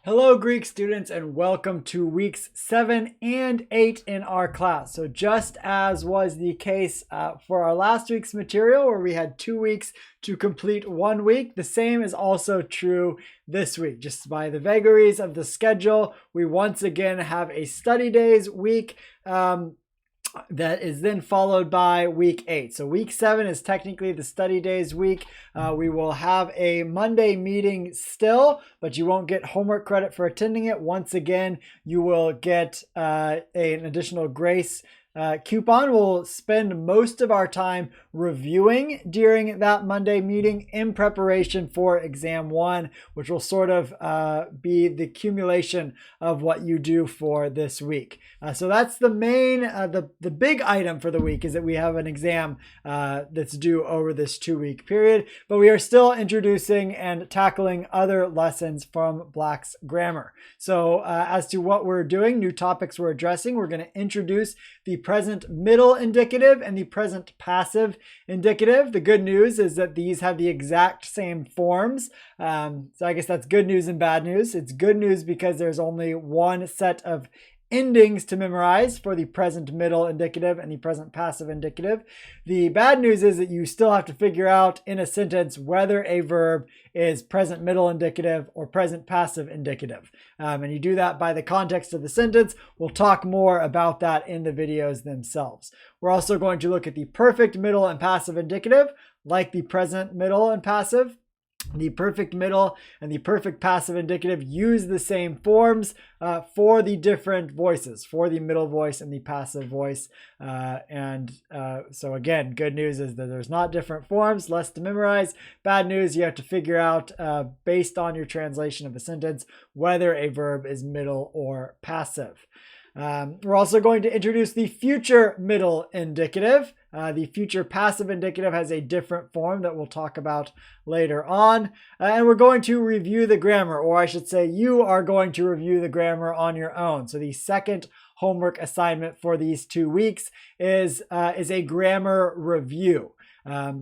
Hello, Greek students, and welcome to weeks 7 and 8 in our class. So just as was the case for our last week's material, where we had 2 weeks to complete 1 week, the same is also true this week. Just by the vagaries of the schedule, we once again have a study days week that is then followed by week 8. So week 7 is technically the study days week. We will have a Monday meeting still, but you won't get homework credit for attending it. Once again, you will get an additional grace coupon. We'll spend most of our time reviewing during that Monday meeting in preparation for exam 1, which will sort of be the accumulation of what you do for this week. So that's the main, the big item for the week is that we have an exam that's due over this 2-week period, but we are still introducing and tackling other lessons from Black's grammar. So as to what we're doing, new topics we're addressing, we're going to introduce the present middle indicative and the present passive indicative. The good news is that these have the exact same forms. So I guess that's good news and bad news. It's good news because there's only one set of endings to memorize for the present middle indicative and the present passive indicative. The bad news is that you still have to figure out in a sentence whether a verb is present middle indicative or present passive indicative. And you do that by the context of the sentence. We'll talk more about that in the videos themselves. We're also going to look at the perfect middle and passive indicative, like the present middle and passive. The perfect middle and the perfect passive indicative use the same forms for the different voices, for the middle voice and the passive voice. So again, good news is that there's not different forms, less to memorize. Bad news, you have to figure out, based on your translation of a sentence, whether a verb is middle or passive. We're also going to introduce the future middle indicative. The future passive indicative has a different form that we'll talk about later on. And we're going to review the grammar, or I should say you are going to review the grammar on your own. So the second homework assignment for these 2 weeks is a grammar review.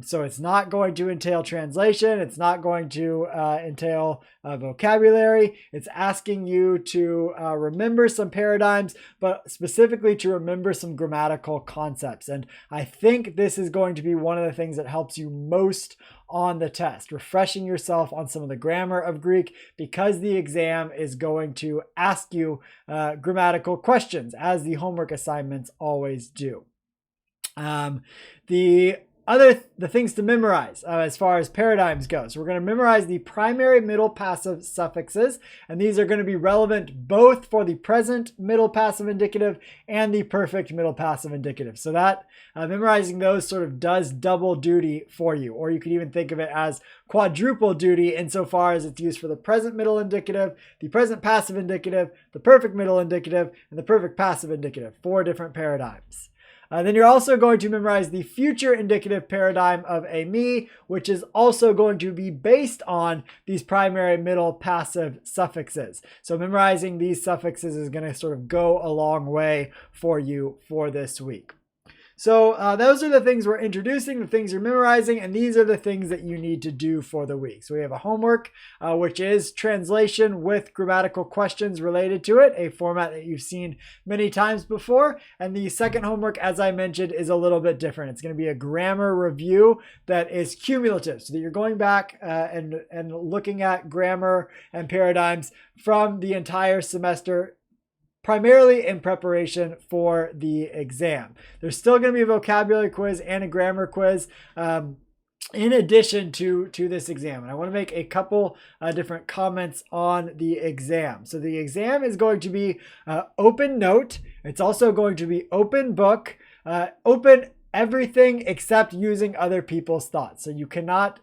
So it's not going to entail translation. It's not going to entail vocabulary. It's asking you to remember some paradigms, but specifically to remember some grammatical concepts. And I think this is going to be one of the things that helps you most on the test, refreshing yourself on some of the grammar of Greek, because the exam is going to ask you grammatical questions, as the homework assignments always do. The things to memorize as far as paradigms go. So we're going to memorize the primary middle passive suffixes, and these are going to be relevant both for the present middle passive indicative and the perfect middle passive indicative. So that memorizing those sort of does double duty for you, or you could even think of it as quadruple duty insofar as it's used for the present middle indicative, the present passive indicative, the perfect middle indicative, and the perfect passive indicative. 4 different paradigms. Then you're also going to memorize the future indicative paradigm of a me, which is also going to be based on these primary middle passive suffixes. So memorizing these suffixes is going to sort of go a long way for you for this week. So those are the things we're introducing, the things you're memorizing, and these are the things that you need to do for the week. So we have a homework, which is translation with grammatical questions related to it, a format that you've seen many times before. And the second homework, as I mentioned, is a little bit different. It's going to be a grammar review that is cumulative, so that you're going back and looking at grammar and paradigms from the entire semester, primarily in preparation for the exam. There's still going to be a vocabulary quiz and a grammar quiz in addition to this exam. And I want to make a couple different comments on the exam. So the exam is going to be open note. It's also going to be open book, open everything except using other people's thoughts. So you cannot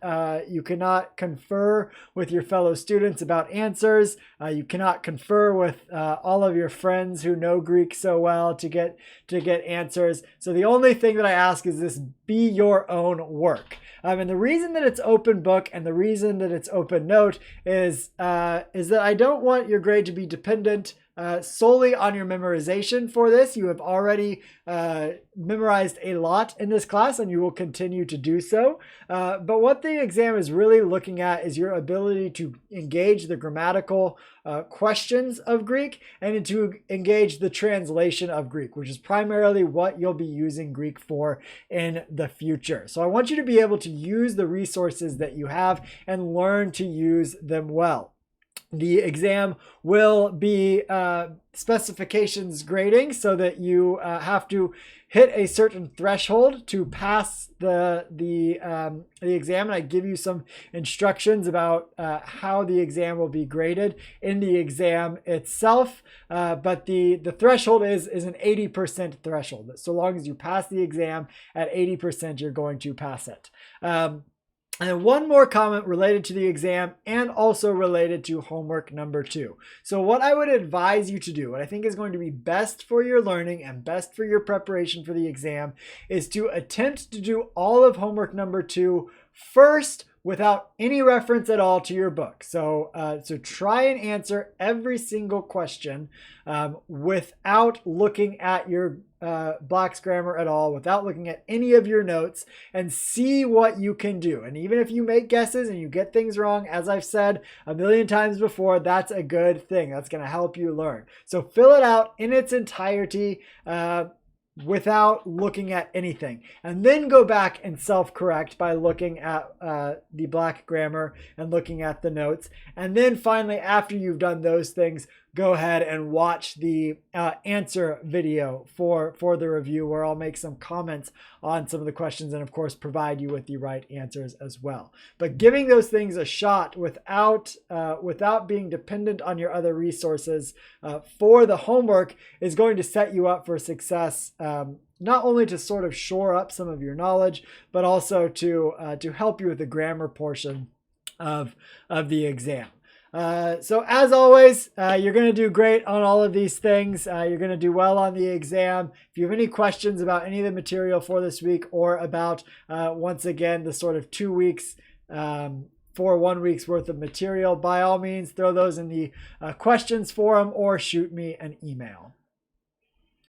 confer with your fellow students about answers. You cannot confer with all of your friends who know Greek so well to get answers. So the only thing that I ask is this be your own work. And the reason that it's open book and the reason that it's open note is that I don't want your grade to be dependent solely on your memorization for this. You have already memorized a lot in this class and you will continue to do so. But what the exam is really looking at is your ability to engage the grammatical questions of Greek and to engage the translation of Greek, which is primarily what you'll be using Greek for in the future. So I want you to be able to use the resources that you have and learn to use them well. The exam will be specifications grading so that you have to hit a certain threshold to pass the exam. And I give you some instructions about how the exam will be graded in the exam itself. But the threshold is an 80% threshold. So long as you pass the exam at 80%, you're going to pass it. And one more comment related to the exam and also related to homework number 2. So what I would advise you to do, what I think is going to be best for your learning and best for your preparation for the exam, is to attempt to do all of homework number 2 first without any reference at all to your book. So try and answer every single question without looking at your Black's grammar at all, without looking at any of your notes, and see what you can do. And even if you make guesses and you get things wrong, as I've said a million times before, that's a good thing. That's going to help you learn. So fill it out in its entirety without looking at anything, and then go back and self-correct by looking at the Black grammar and looking at the notes. And then finally, after you've done those things, go ahead and watch the answer video for the review, where I'll make some comments on some of the questions and of course provide you with the right answers as well. But giving those things a shot without being dependent on your other resources for the homework is going to set you up for success, not only to sort of shore up some of your knowledge, but also to help you with the grammar portion of the exam. So as always, you're going to do great on all of these things. You're going to do well on the exam. If you have any questions about any of the material for this week, or about, once again, the sort of 2 weeks for 1 week's worth of material, by all means, throw those in the questions forum or shoot me an email.